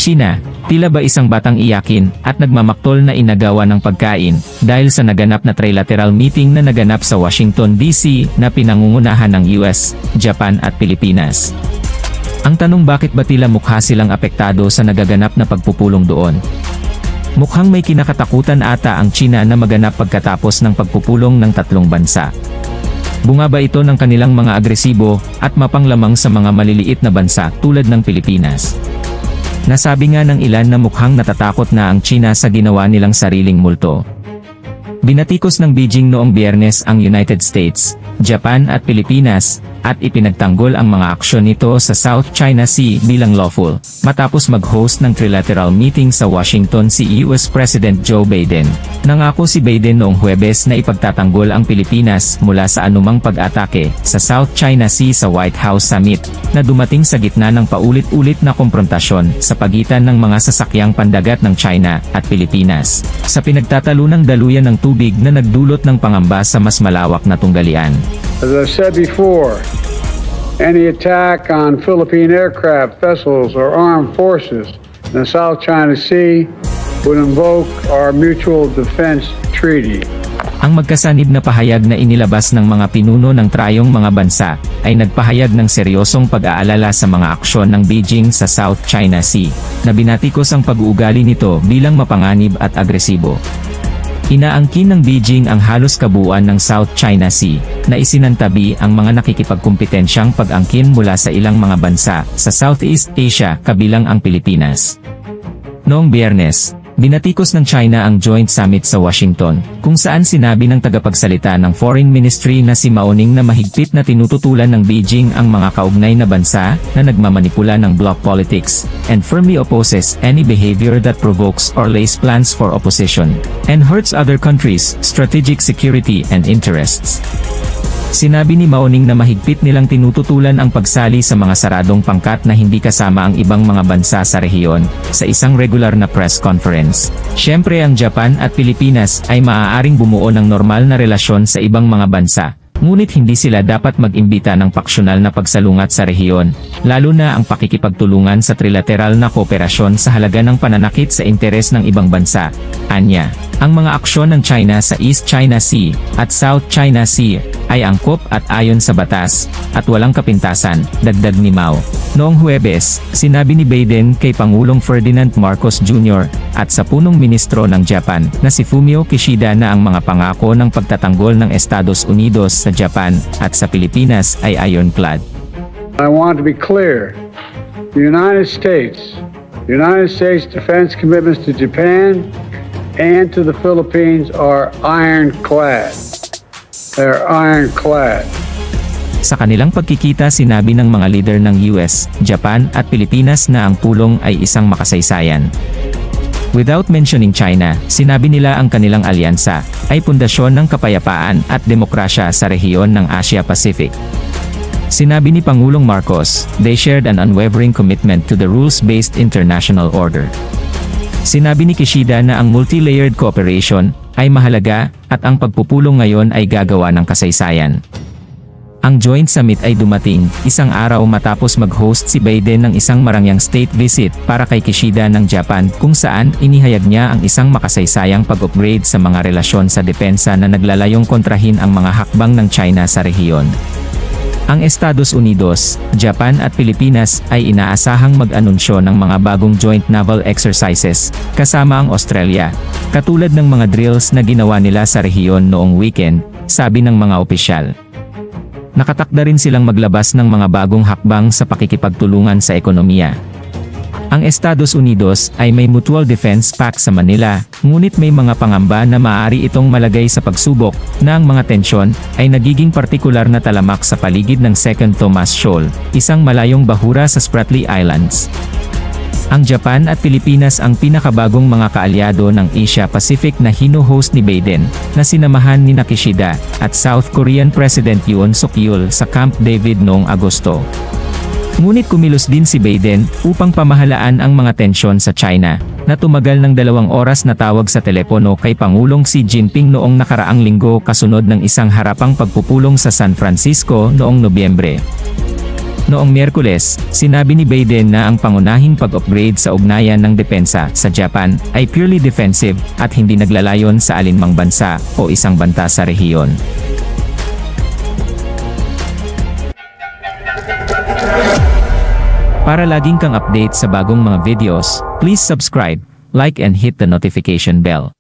China, tila ba isang batang iyakin at nagmamaktol na inagawa ng pagkain dahil sa naganap na trilateral meeting na naganap sa Washington DC na pinangungunahan ng US, Japan at Pilipinas. Ang tanong, bakit ba tila mukha silang apektado sa nagaganap na pagpupulong doon? Mukhang may kinakatakutan ata ang China na maganap pagkatapos ng pagpupulong ng tatlong bansa. Bunga ba ito ng kanilang mga agresibo at mapanglamang sa mga maliliit na bansa tulad ng Pilipinas? Nasabi nga ng ilan na mukhang natatakot na ang China sa ginawa nilang sariling multo. Binatikos ng Beijing noong Biyernes ang United States, Japan at Pilipinas, at ipinagtanggol ang mga aksyon nito sa South China Sea bilang lawful, matapos mag-host ng trilateral meeting sa Washington si US President Joe Biden. Nangako si Biden noong Huwebes na ipagtatanggol ang Pilipinas mula sa anumang pag-atake sa South China Sea sa White House Summit, na dumating sa gitna ng paulit-ulit na komprontasyon sa pagitan ng mga sasakyang pandagat ng China at Pilipinas, sa pinagtatalunang daluyan ng tubig na nagdulot ng pangamba sa mas malawak na tunggalian. As I said before, any attack on Philippine aircraft, vessels, or armed forces in the South China Sea would invoke our Mutual Defense Treaty. Ang magkasanib na pahayag na inilabas ng mga pinuno ng trayong mga bansa, ay nagpahayag ng seryosong pag-aalala sa mga aksyon ng Beijing sa South China Sea, na binatikos ang pag-uugali nito bilang mapanganib at agresibo. Inaangkin ng Beijing ang halos kabuuan ng South China Sea, na isinantabi ang mga nakikipagkumpetensyang pag-angkin mula sa ilang mga bansa sa Southeast Asia kabilang ang Pilipinas. Noong Biyernes, binatikos ng China ang Joint Summit sa Washington, kung saan sinabi ng tagapagsalita ng Foreign Ministry na si Mao Ning na mahigpit na tinututulan ng Beijing ang mga kaugnay na bansa na nagmamanipula ng bloc politics, and firmly opposes any behavior that provokes or lays plans for opposition, and hurts other countries' strategic security and interests. Sinabi ni Mao Ning na mahigpit nilang tinututulan ang pagsali sa mga saradong pangkat na hindi kasama ang ibang mga bansa sa rehiyon, sa isang regular na press conference. Siyempre ang Japan at Pilipinas ay maaaring bumuo ng normal na relasyon sa ibang mga bansa, ngunit hindi sila dapat mag-imbita ng paksyonal na pagsalungat sa rehiyon, lalo na ang pakikipagtulungan sa trilateral na kooperasyon sa halaga ng pananakit sa interes ng ibang bansa. Anya, ang mga aksyon ng China sa East China Sea at South China Sea ay angkop at ayon sa batas, at walang kapintasan, dagdag ni Mao. Noong Huwebes, sinabi ni Biden kay Pangulong Ferdinand Marcos Jr. at sa punong ministro ng Japan na si Fumio Kishida na ang mga pangako ng pagtatanggol ng Estados Unidos sa Japan at sa Pilipinas ay ironclad. I want to be clear. The United States defense commitments to Japan and to the Philippines are ironclad. They're ironclad. Sa kanilang pagkikita, sinabi ng mga leader ng US, Japan at Pilipinas na ang pulong ay isang makasaysayan. Without mentioning China, sinabi nila ang kanilang alyansa ay pundasyon ng kapayapaan at demokrasya sa rehiyon ng Asia-Pacific. Sinabi ni Pangulong Marcos, they shared an unwavering commitment to the rules-based international order. Sinabi ni Kishida na ang multi-layered cooperation ay mahalaga at ang pagpupulong ngayon ay gagawa ng kasaysayan. Ang Joint Summit ay dumating isang araw matapos mag-host si Biden ng isang marangyang state visit para kay Kishida ng Japan, kung saan inihayag niya ang isang makasaysayang pag-upgrade sa mga relasyon sa depensa na naglalayong kontrahin ang mga hakbang ng China sa rehiyon. Ang Estados Unidos, Japan at Pilipinas ay inaasahang mag-anunsyo ng mga bagong joint naval exercises, kasama ang Australia, katulad ng mga drills na ginawa nila sa rehiyon noong weekend, sabi ng mga opisyal. Nakatakda rin silang maglabas ng mga bagong hakbang sa pakikipagtulungan sa ekonomiya. Ang Estados Unidos ay may Mutual Defense Pact sa Manila, ngunit may mga pangamba na maaari itong malagay sa pagsubok na ang mga tensyon ay nagiging partikular na talamak sa paligid ng Second Thomas Shoal, isang malayong bahura sa Spratly Islands. Ang Japan at Pilipinas ang pinakabagong mga kaalyado ng Asia-Pacific na hino-host ni Biden, na sinamahan ni Kishida at South Korean President Yoon Suk-yeol sa Camp David noong Agosto. Ngunit kumilos din si Biden upang pamahalaan ang mga tensyon sa China, na tumagal ng 2 oras na tawag sa telepono kay Pangulong Xi Jinping noong nakaraang linggo kasunod ng isang harapang pagpupulong sa San Francisco noong Nobyembre. Noong Miyerkules, sinabi ni Biden na ang pangunahing pag-upgrade sa ugnayan ng depensa sa Japan ay purely defensive at hindi naglalayon sa alinmang bansa o isang banta sa rehiyon. Para laging kang update sa bagong mga videos, please subscribe, like and hit the notification bell.